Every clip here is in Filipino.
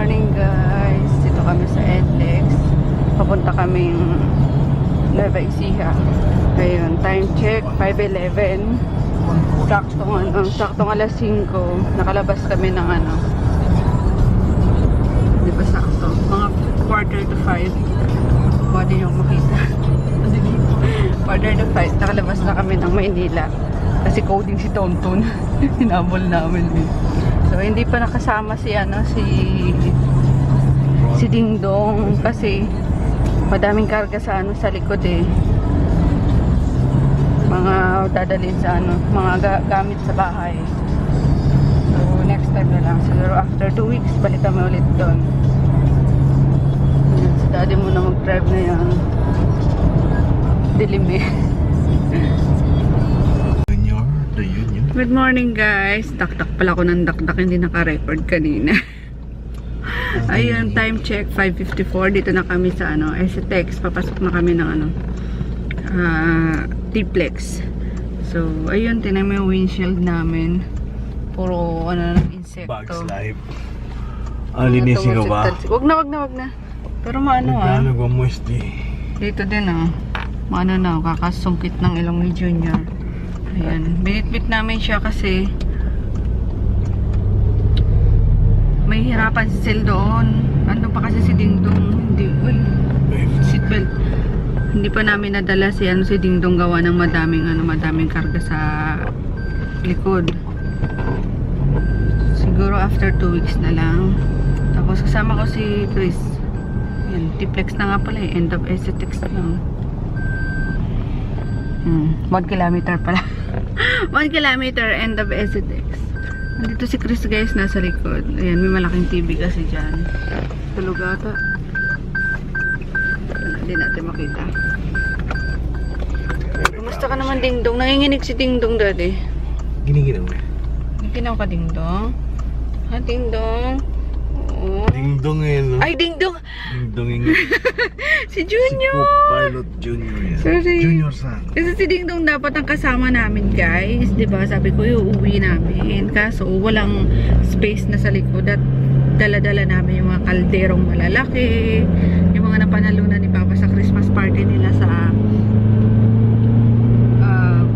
morning guys, dito kami sa NLEX. Papunta kaming NUEVA ECIJA. Ayun, time check 5:11. Saktong alas 5. Nakalabas kami ng di ba sakto? Mga 4:45. Pwede nyo makita. 4:45, nakalabas na kami ng Maynila. Kasi coding si Tonton. Hinabol namin eh. So hindi pa nakasama si Dingdong kasi madaming karga sa sa likod eh. Mga dadalhin sa mga gamit sa bahay. So next time na lang, siguro after 2 weeks balik kami ulit doon. Si daddy mo na mag-drive na yan. Dilim eh. Good morning guys. Dakdak pala ako ng dakdak, hindi naka-record kanina. Ayun, time check 5:54. Dito na kami sa ECIJA. Papasok na kami ng T-Plex. So, ayun, tinan mo yung windshield namin. Puro insekto. Bugs life. Linisin ko ba? Wag na. Pero maano dito din maano kakasungkit ng ilong ni Junior. Ayan, binitbit namin siya kasi may hirapan si Sel doon. Andun pa kasi si Dingdong. Seatbelt. Hindi pa namin nadala si Dingdong gawa ng madaming karga sa likod. Siguro after 2 weeks na lang. Tapos kasama ko si Chris. Ayan, T-Plex na nga pala eh. End of ECIJA lang. 1 kilometer pala. 1 kilometer, end of ECIJA. Nandito si Chris guys, nasa likod. Ayan, may malaking TV kasi dyan. Tulog ata. Hindi natin makita. Kumusta ka naman, Dingdong? Nanginginig si Dingdong dati. Giniginaw eh. Naginaw ka, Dingdong? Ha, Dingdong? Oo. Dingdong eh, no? Ay, Dingdong! Dingdong ingin. Si Junior! Si Pilot Junior yan. Sorry. Junior san. Kasi si Dingdong dapat ang kasama namin guys, 'di ba? Sabi ko uuwi namin. Kaso walang space na sa likod at dala-dala namin yung mga kalderong malalaki, yung mga napanalunan ni Papa sa Christmas party nila sa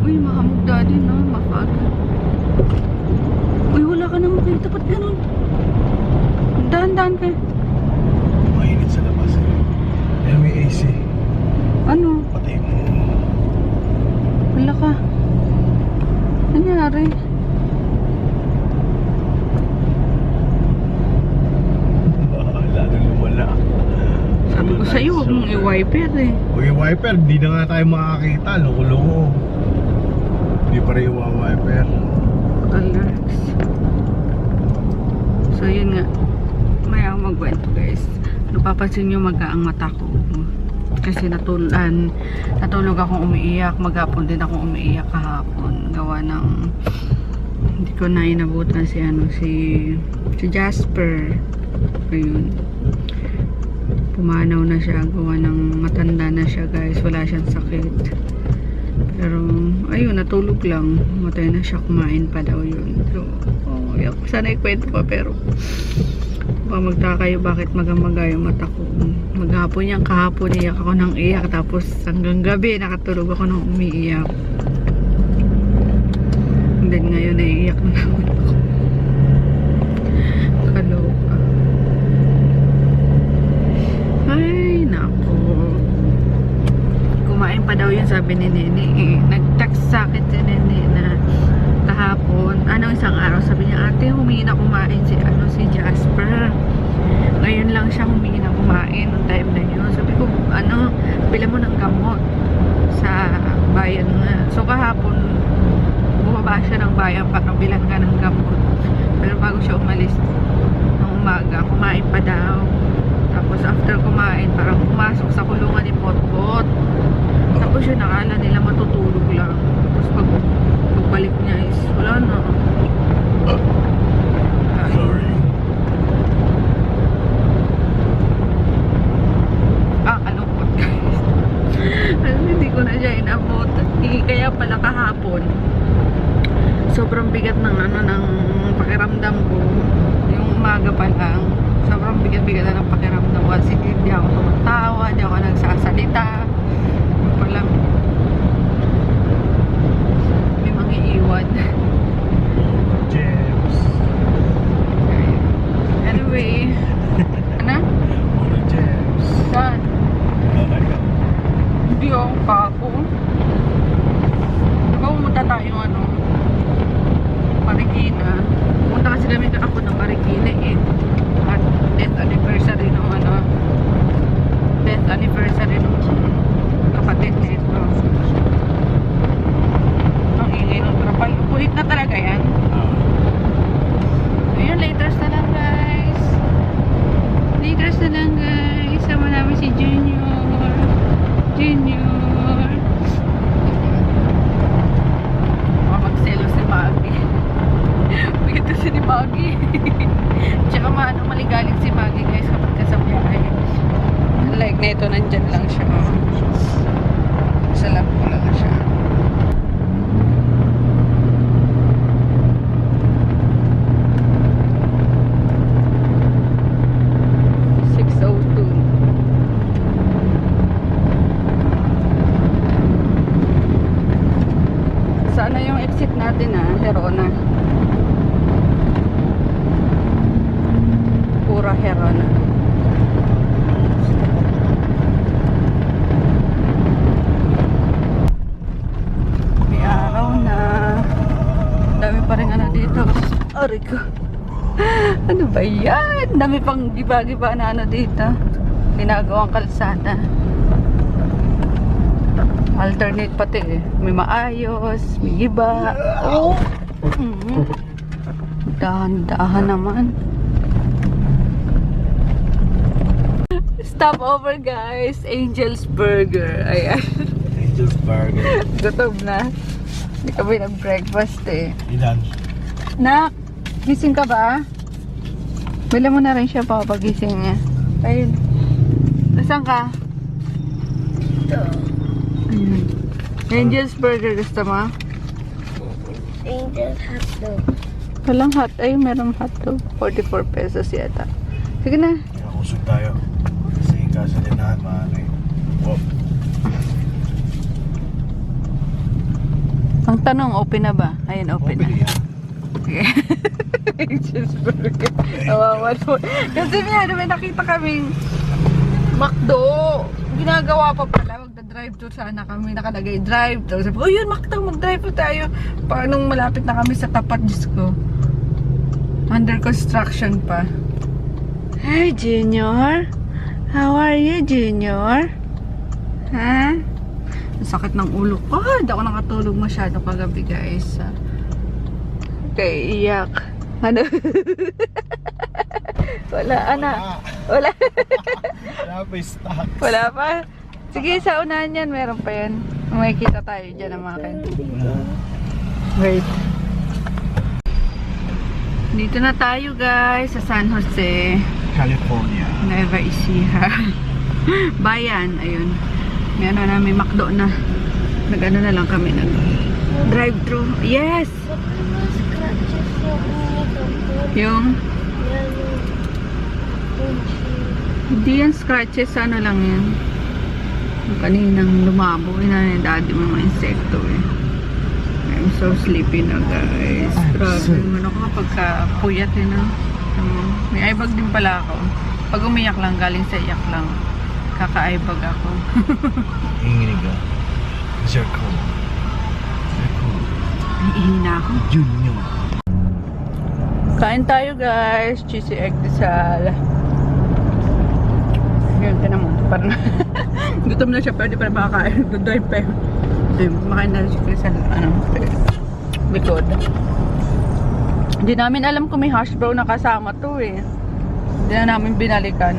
mahamog daddy no, makag. Wala ka nang makita, ba't ganun? Dahan-dahan ka. Mainit sa labas eh. Kaya may AC. Ano? Patay mo. Wala ka. Nangyari? Lalo lumala. Sabi ko sa'yo, huwag mong i-wiper eh. Huwag i-wiper, hindi na nga tayo makakita. Loko-loko. Hindi pa rin yung wiper. Relax. So yun nga, may ako magkwento guys. Napapansin nyo magaang mata ko kasi natulog akong umiiyak. Maghapon din akong umiiyak kahapon gawa ng hindi ko na inabutan si Jasper. Ayun, pumanaw na siya gawa ng matanda na siya guys, wala siyang sakit. Pero, ayun, natulog lang. Matay na siya, kumain pa daw yun. So, sana ikwento pa, pero baka magtaka kayo bakit magamaga yung mata ko. Maghapon kahapon iyak ako ng iyak. Tapos, hanggang gabi, nakatulog ako ng umiiyak. And then, ngayon, naiiyak na naman ako. Kaloka. Ay, nako. Kumain pa daw yun, sabi ni Nene. Nag-text sa akin si Nene na kahapon, isang araw, sabi niya, ate, humingi na kumain si Jasper. Ngayon lang siya humingi na kumain noong time na yun. Sabi ko, bila mo ng gamot sa bayan nga. So kahapon, bumaba siya ng bayan para bilan ka ng gamot. Pero bago siya umalis ng umaga, kumain pa daw. Tapos after kumain, parang pumasok sa kulungan ni Potpot. Tapos yun, nakala nila matutulog lang. Tapos pagbalik niya is wala na. Sorry. Kalungkot guys. Hindi ko na siya inabot. Kaya pala kahapon, sobrang bigat ng ng pakiramdam ko. Yung umaga pa lang, sobrang bigat na ng pakiramdam ko kasi hindi ako tumatawa, hindi ako nagsasalita. Yung pala may mga iiwan. James. Anyway, ano? Mga James. Saan? Talaga. Hindi ako kako. Diba pumunta tayo Marikina. Pumunta kasi kami ako ng Marikina eh. At death anniversary ng death anniversary ng kapatid nito. Ang ingay ng trapal. Puhit na talaga yan. Ayun, laters na lang guys. Laters na lang guys. Sama namin si Junior. Junior. Magselo si Maggie. Bigito si ni Maggie. Tsaka maligalig si Maggie guys kapag kasabihay. Like na ito, nandyan lang siya. Sa lab ko lang siya. Sana yung exit natin Herona. Pura Herona. May araw na. Dami pa rin dito. Aray ko. Ano ba yan? Dami pang giba-giba na dito. Ginagawang kalsada. Alternate pati eh. May maayos, may iba. Oh! Dahan-dahan naman. Stop over guys. Angel's Burger. Ayan. Angel's Burger. Gutom na. Hindi kami nag-breakfast eh. Ilan? Nak, gising ka ba? Bila mo na rin siya papagising niya. Ayun. Nasaan ka? Ayun. Angel's Burger gusto mo? Angel's hotdog. Walang hot. Ay, merong hotdog. 44 pesos yata. Sige na. Kusog tayo. Kasi kasi dinahan mahal eh. Wow. Ang tanong, open na ba? Ayun, open na. yan. Okay. Angel's Burger. Kawawan mo. Kasi may nakita kaming McDo. Ginagawa pa pala. Magda-drive-thru sana kami. Nakalagay drive-thru. Sabi ko, oh yun, McDo, mag-drive-thru tayo. Paano malapit na kami sa tapat, Diyos ko. Under construction pa. Hi, Junior. How are you, Junior? Ha? Ang sakit ng ulo ko. Hindi ako nakatulog masyado kagabi, guys. Okay, iyak. Ano? Wala, ana. Wala. Wala pa stock. Wala pa? Sige, sa unahan yan, meron pa yan. Makikita tayo dyan ng mga kanto. Wait. Dito na tayo guys, sa San Jose, California. NUEVA, ECIJA. Bayan, ayun. May may McDo na. Nag-ano na lang kami, nag-drive-thru. Yes! Yung? Hindi yan scratches, ano lang yan. Yung kaninang lumabo, na yung daddy mo mga insekto eh. I'm so sleepy na guys. Grabe naman ako kapag puyat eh na. May eyebag din pala ako. Pag umiyak lang, galing sa iyak lang. Kaka-eyebag ako. Hinginig ka. Sir Cool. Sir Cool. Ay, ihina ako. Junior. Kain tayo guys. Cheesy egg desal. Yun, tinan mo. Parang gutom na siya, pero di pa rin makakain. Dodrive pa yun. Makain na rin siya sa likod. Hindi namin alam kung may hash brown na kasama to eh. Hindi na namin binalikan.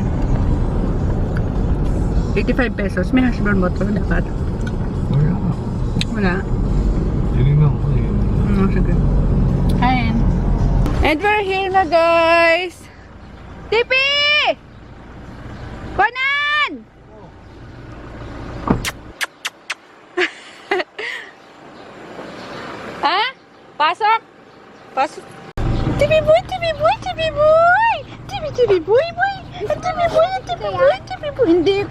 85 pesos. May hash brown ba to? Dapat. Wala. Wala. Tinignan ko eh. Sige. Kain. And we're here na guys. Tipi! Konan! Ha? Pasok? Pasok. Tipi boy, tipi boy, tipi boy! Tipi boy, boy!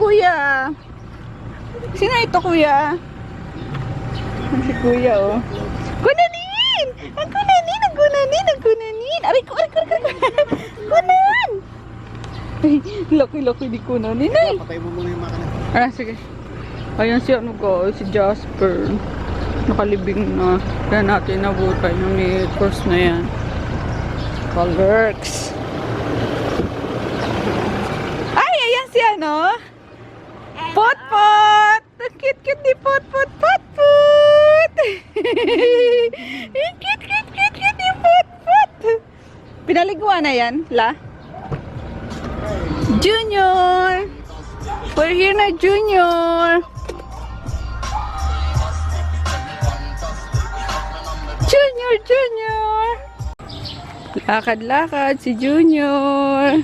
kuya. Sino ito, kuya? Si kuya, oh. Kunanin! Ang kunanin! Ang kunanin! Ang kunanin! Aray ko! Aray ko! Aray ko! Kunan! Ay, laki-laki di kunanin, ay. Patay mo muna yung makina. Ah, sige. Ayan si ano ko, si Jasper. Nakalibing na. Kaya natin nabutay na may course na yan. Colworks. Ay, ayan si ano? Pot-pot! Ang cute-cute ni Pot-pot! Pot-pot! Ang cute-cute ni Pot-pot! Pinaliguan na yan, La? Junior! We're here na, Junior! Junior! Junior! Lakad-lakad si Junior!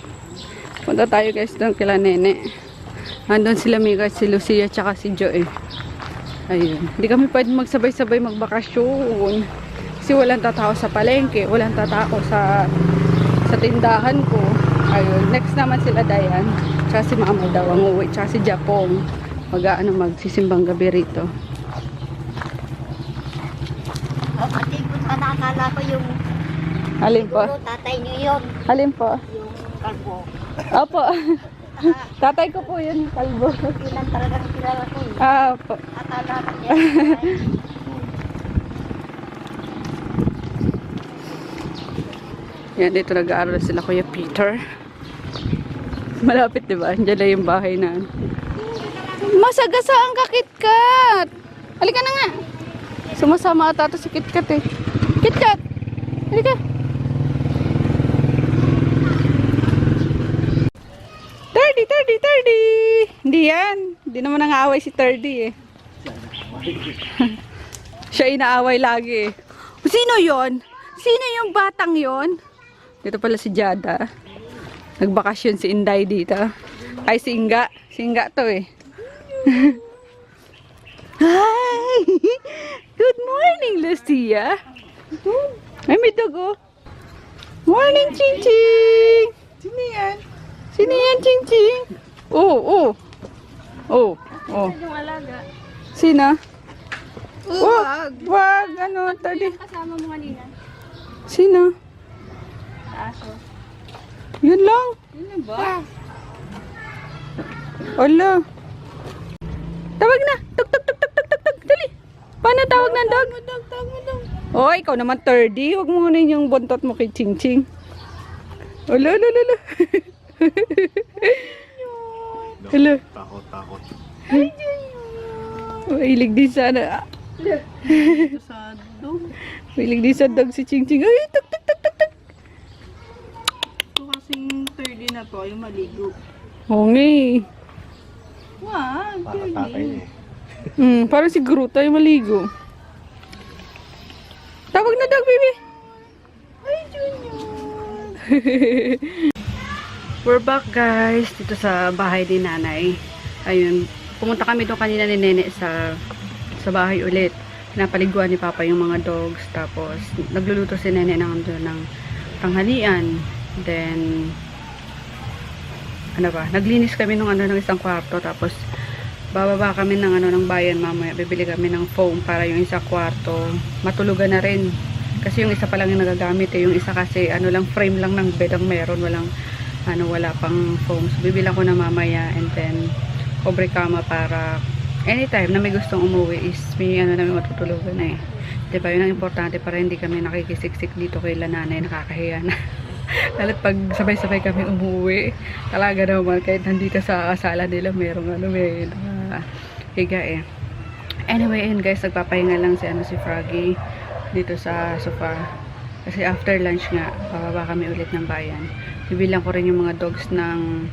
Punta tayo guys doon kila Nene. Andun sila Mika, si Lucia, tsaka si Joy. Ayun. Hindi kami pwede magsabay-sabay magbakasyon. Kasi walang tatao sa palengke, walang tatao sa tindahan ko. Ayun. Next naman sila Dayan. Tsaka si Mama daw ang uwi. Tsaka si Japong. Magsisimbang gabi rito. Pati ko sana akala ko yung Alin po? siguro tatay niyo yun. Alin po? Yung kalbo. Opo. Tatay ko po yun, kalbo. Yun ang talagang kilala ko eh. Opo. Akala ko niya. Yan, dito nag-aaral sila Kuya Peter. Malapit, diba? Diyan na yung bahay na. Masagasa ang kakitkat! Halika na nga! Sumasama ata ito si Kitkat eh. Kitkat! Halika! 30! Hindi yan. Hindi naman nangaaway si 30 eh. Siya inaaway lagi eh. Sino yon? Sino yung batang yon? Dito pala si Jada. Nagbakasyon si Inday dito. Ay, si Inga. Si Inga to eh. Hi! Good morning, Lucia. Ay, may dugo. Morning, Ching Ching! Sino yan? Sino yan, Ching Ching? Oh. Yung alaga. Sino? Wag. Ano, tadi. Kasama mo kanina. Sino? Aso. Yun lang. Yun ba? Ala. Tawag na. Tuk. Dali. Paano tawag ng dog? Tawag mo dog. Oh, ikaw naman 30. Huwag mo kunin yung buntot mo kay Ching Ching. Ala. Hello. Takot. Mahilig din sana. Sa dog. Mahilig din sa dog si Ching Ching. Ay, tuk. Ito kasing 30 na to, yung maligo. Hongi. Wag, Para tatay niya eh. Parang si Groot tayo maligo. Tawag na dog, baby. Ay, Junior. We're back guys dito sa bahay ni Nanay. Ayun, pumunta kami doon kanina ni Nene sa bahay ulit. Pinapaliguan ni Papa yung mga dogs. Tapos nagluluto si Nene ng tanghalian. Then naglinis kami ng isang kwarto. Tapos bababa kami ng bayan mamaya. Bibili kami ng foam para yung isang kwarto matulugan na rin. Kasi yung isa pa lang yung nagagamit eh. Yung isa kasi lang frame lang ng bed ang meron, wala pang foam. So bibilang ko na mamaya and then cobre kama para anytime na may gustong umuwi is may namin matutulugan eh. Diba yun ang importante para hindi kami nakikisiksik dito kay Nanay, nakakahiya na. Lalo't pag sabay-sabay kami umuwi, talaga naman kahit nandito sa sala nila merong may higa eh. Anyway, and guys, nagpapahinga lang si Froggy dito sa sofa. Kasi after lunch nga, bababa kami ulit ng bayan. Bibilang ko rin yung mga dogs ng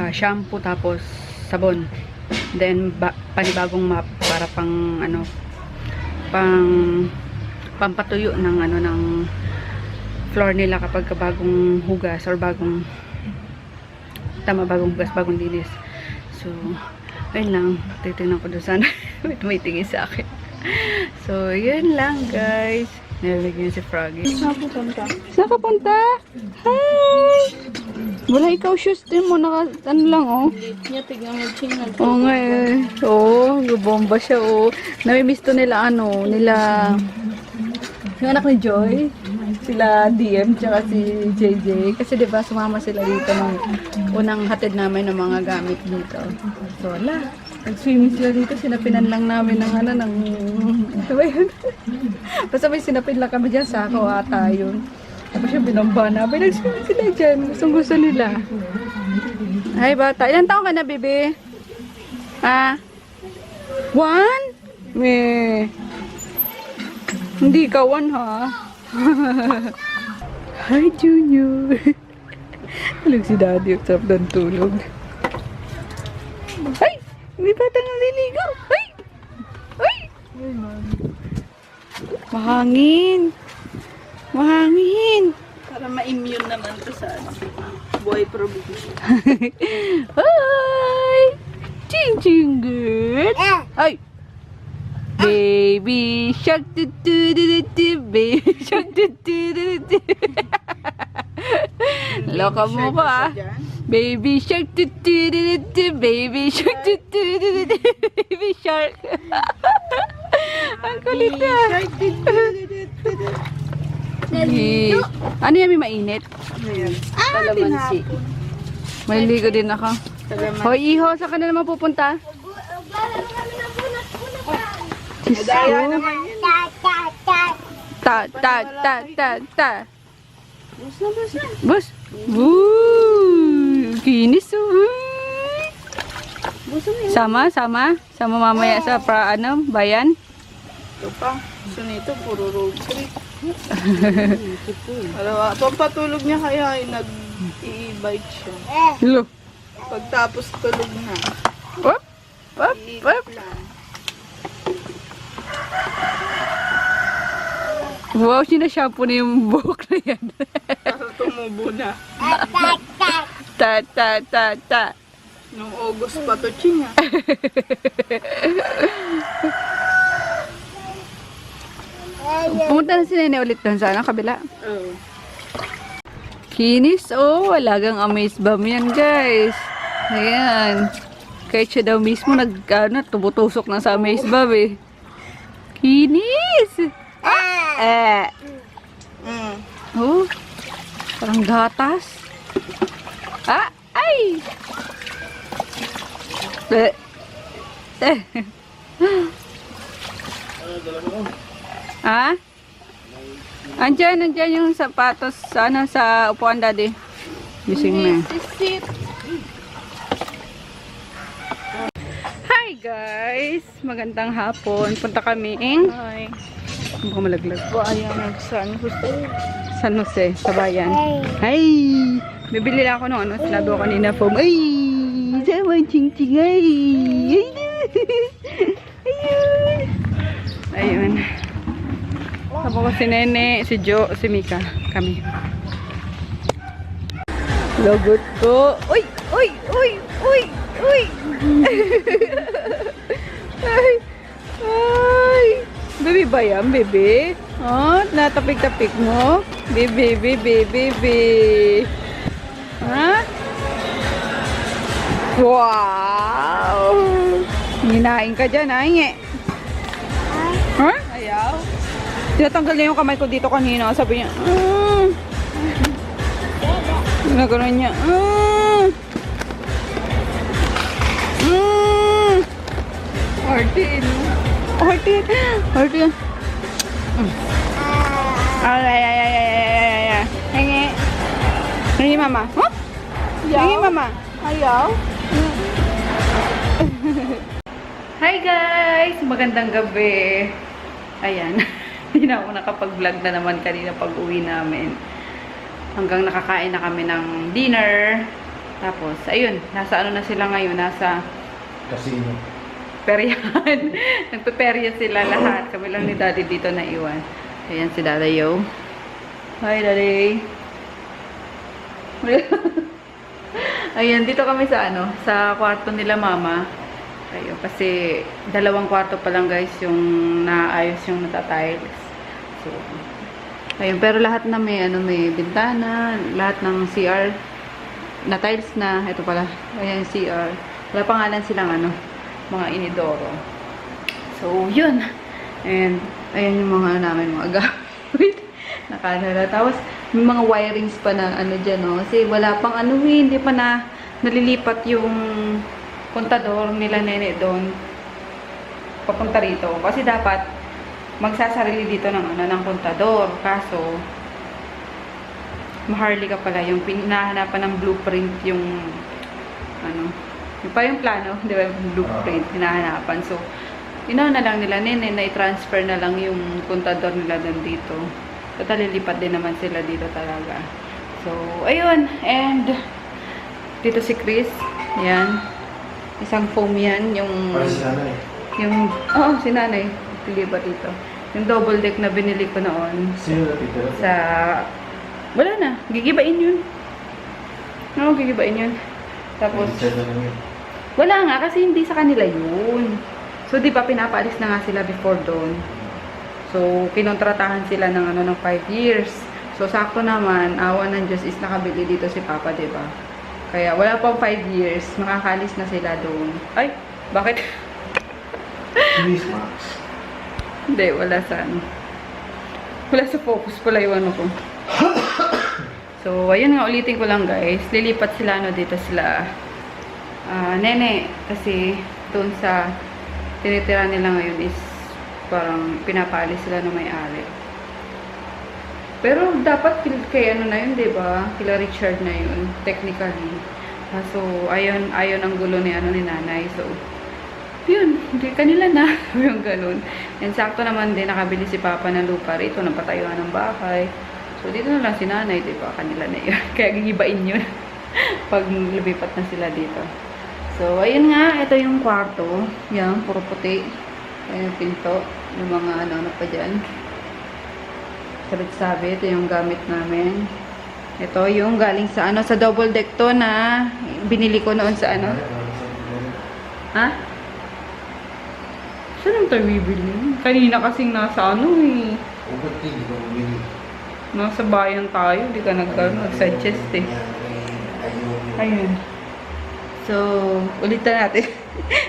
shampoo tapos sabon. Then panibagong map para pampatuyo ng floor nila kapag bagong hugas or bagong hugas, bagong linis. So, ayun lang. Titignan ko doon sana. may tingin sa akin. So, yun lang guys. Narinig yun si Froggy. Saan pupunta? Saan ka punta? Hi! Wala ikaw shoes din mo, ano lang oh. Late niya, tignan mo ching Oo nga eh. Oo, bomba siya oh. Namimiss to nila yung anak ni Joy. Sila DM tsaka si JJ. Kasi diba sumama sila dito nung unang hatid namin ng mga gamit dito. So wala. Nag-swimming sila dito. Sinapinan lang namin ng ano ba yun? Basta may sinapin lang kami dyan. Sako ata yun. Tapos yung binamba namin. Nag-swimming sila dyan. Gustong gusto nila. Ay bata. Ilan taong ka na, bebe? Ah? 1? Meh. Hindi ka 1 ha? Hi, Junior. Tulog si Daddy. Sarap ng tulog. Ay! May batang naliligo. Ay! Ay! Mahangin. Mahangin. Para ma-immune naman to sa boy probinsya. Hi! Ching ching girl. Ay! Baby shark do do do do, baby shark do do do do. Loka mo ba? Baby shark do do do do, baby shark do do do do, baby shark. Ang kulit na. Ano yan, may mainit? Kalamansi. May ligo din ako. Hoy, iho, saan ka na naman pupunta? Madaya naman yun. Ta. Bus. Woo! Kinis oh. Sama mamaya sa bayan. Ito pa. So nito, puro road trip. Alawa, pampatulog niya kaya ay nag-i-bike siya. Hello. Pagtapos tulog na. Up. Iikot lang. Wow, sinashampoo na yung buhok na yan. Para tumubo na. Ta. Nung August pa to, Chinga. Pumunta na si Nene ulit doon sa kabila. Oo. Kinis, oh. Walagang amaze bomb yan, guys. Ayan. Kahit siya daw mismo tumutusok na sa amaze bomb eh. Kinis! Oh. Parang gatas. Ay! Andyan yung sapatos sa upuan, Daddy. Gising na. Hi guys! Magandang hapon. Punta kaming Hi. mukhang malaglag. Ayan, nag-San Jose. San Jose, sa bayan. Hi! Bibili lang ako ng sinabi ko kanina foam. Ay! Sama ching-ching ay! Ayun! Ayun. Tapos ko si Nene, si Jo, si Mika. Kami. Lagot ko. Uy! Uy! Uy! Uy! Uy! Ay! Ay! Baby ba yan, baby? Oh, natapik-tapik mo? Baby. Ha? Wow! Hinain ka dyan, ay. Ha? Ayaw. Tinatanggal niya yung kamay ko dito kanina. Sabi niya, ginaganon niya, Hortin. Ay. Hingi mama. Huh? Hingi mama. Ayaw. Hi guys! Magandang gabi. Ayan. Hindi na ako nakapag-vlog na naman kanina pag-uwi namin. Hanggang nakakain na kami ng dinner. Tapos, ayun. Nasa ano na sila ngayon? Nasa Casino. peryahan. Nagpe-perya sila lahat. Kami lang ni Daddy dito na iwan. Ayan si Daddy Yo. Hi Daddy. Ayan, dito kami sa sa kwarto nila Mama. Ayun, kasi 2 kwarto pa lang guys yung naayos yung natatiles. So, ayun, pero lahat na may may bintana, lahat ng CR na tiles na. Ito pala. Ayan, CR. Wala pangalan silang ano, mga inidoro. So, yun. And, ayan yung mga namin mga gamit. Nakanala. Tapos, may mga wirings pa na ano dyan, no? Kasi wala pang ano hindi pa na nalilipat yung kontador nila nene doon papunta rito. Kasi dapat magsasarili dito ng ano ng kontador. Kaso, maharlika pala yung pinahanapan ng blueprint yung ano, yung pa yung plano, di ba? Yung blueprint, hinahanapan. So, na lang nila nene na i-transfer na lang yung kontador nila doon dito. Total, lilipat din naman sila dito talaga. So, ayun. And, dito si Chris. Yan. Isang foam yan. Yung, si nanay. Yung, si nanay. Lilipat dito. Yung double deck na binili ko noon. Sino na titira? Sa, wala na. Gigibain yun. Oo, gigibain yun. Tapos, wala nga. Kasi hindi sa kanila yun. So, di ba, pinapaalis na nga sila before doon. So, kinontratahan sila ng ano ng 5 years. So, sakto naman, awa ng Diyos is nakabili dito si Papa, diba? Kaya, wala pang 5 years, makakalis na sila doon. Ay, bakit? Please, Max. Hindi, wala sa ano. Wala sa focus pala yung ano ko. So, ayun nga, ulitin ko lang guys. Lilipat sila, ano, dito sila. Nene, kasi doon sa tinitira nila ngayon is parang pinapaalis sila ng may-ari. Pero dapat kay ano na yun, diba? Kila Richard na yun, technically. So, ayon ang gulo ni ano ni nanay. So, yun, hindi kanila na yung ganun. And sakto naman din, nakabili si Papa ng lupa rito, ng patayuan ng bahay. So, dito na lang si nanay, diba? Kanila na yun. Kaya gigibain yun pag lumipat na sila dito. So, ayun nga, ito yung kwarto. Yan, puro puti. Ayan yung pinto. Yung mga ano pa dyan. Sabit-sabit. Ito yung gamit namin. Ito yung galing sa ano, sa double deck to na binili ko noon sa ano. Ha? Saan ang tayo bibili? Kanina kasing nasa ano eh. Nasa bayan tayo. Di ka nag-suggest eh. Ayun. So, ulitan natin.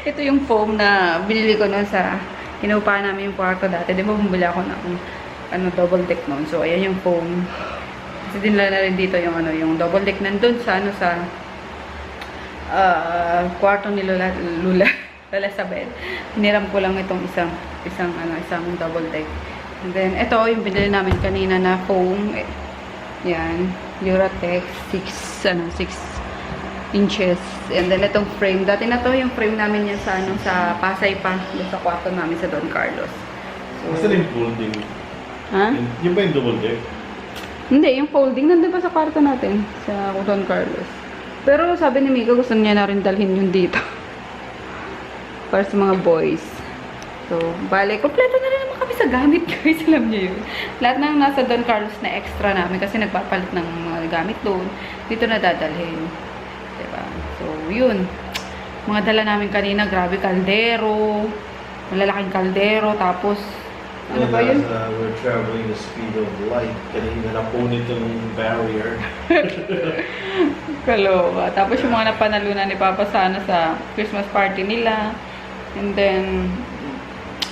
Ito yung foam na binili ko noon sa inuupahan namin yung kwarto dati. Di ba bumili ako ng ano, double deck noon. So, ayan yung foam. Kasi dinala na rin dito yung ano, yung double deck nandun sa ano, sa kwarto ni Lola Sabel. Hiniram ko lang itong isang double deck. And then, ito yung binili namin kanina na foam. Yan. Duratex 6 inches. And then, itong frame. Dati na to yung frame namin yan sa, ano, sa Pasay pa. Doon sa kwarto namin sa Don Carlos. So, basta yung folding. ha? Yung ba yung double deck? Hindi, yung folding nandun pa sa kwarto natin. Sa Don Carlos. Pero sabi ni Mika, gusto niya na rin dalhin yun dito. Para sa mga boys. So, bale, kompleto na rin naman kami sa gamit, guys. Alam niyo yun. Lahat ng nasa Don Carlos na extra namin kasi nagpapalit ng mga gamit doon. Dito na dadalhin. Diba? So, yun. Mga dala namin kanina, grabe, kaldero. Malalaking kaldero. Tapos, ano ba yun? We're traveling the speed of light. Kanina napunit yung barrier. Kaloka. Tapos yung mga napanalunan ni Papa sana sa Christmas party nila. And then,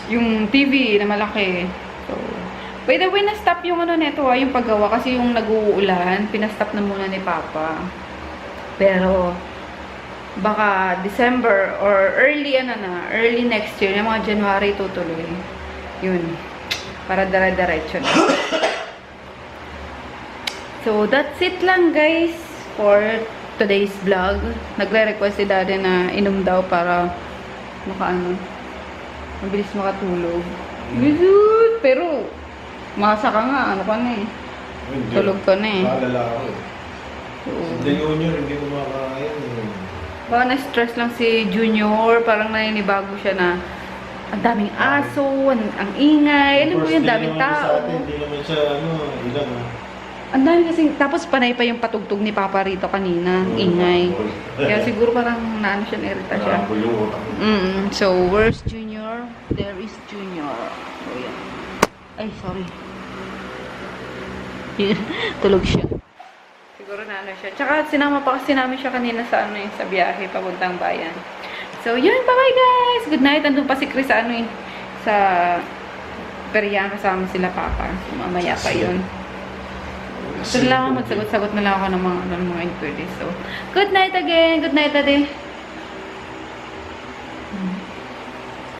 yung TV na malaki. So, by the way, na-stop yung ano neto yung paggawa. Kasi yung nag-uulan, pinastop na muna ni Papa. Pero, baka December or early next year, yung mga January tutuloy. Yun. Para dara-diretso na. So, that's it lang guys for today's vlog. Nagre-request si Daddy na inom daw para mabilis makatulog. Pero, masa ka nga. Ano ka na eh. Tulog ka na eh. Maalala ako eh. Hindi Junior, hindi ko makakaya. Baka na-stress lang si Junior. Parang naninibago siya na ang daming aso, ang ingay. Alam mo yung daming tao. Hindi naman siya, ilang Ang dami kasi, tapos panay pa yung patugtog ni Papa rito kanina, ingay. Kaya siguro parang naano siya, nerita siya. So, where's Junior? There is Junior. So, yan. Ay, sorry. Tulog siya. Siguro na ano siya. Tsaka sinama pa kasi namin siya kanina sa ano sa biyahe papuntang bayan. So, yun. Bye-bye guys! Good night. Andun pa si Chris sa ano sa Perian kasama sila Papa. So, mamaya pa yun. So, lang magsagot-sagot na lang ako ng mga inquiries. So, good night again. Good night, Ate.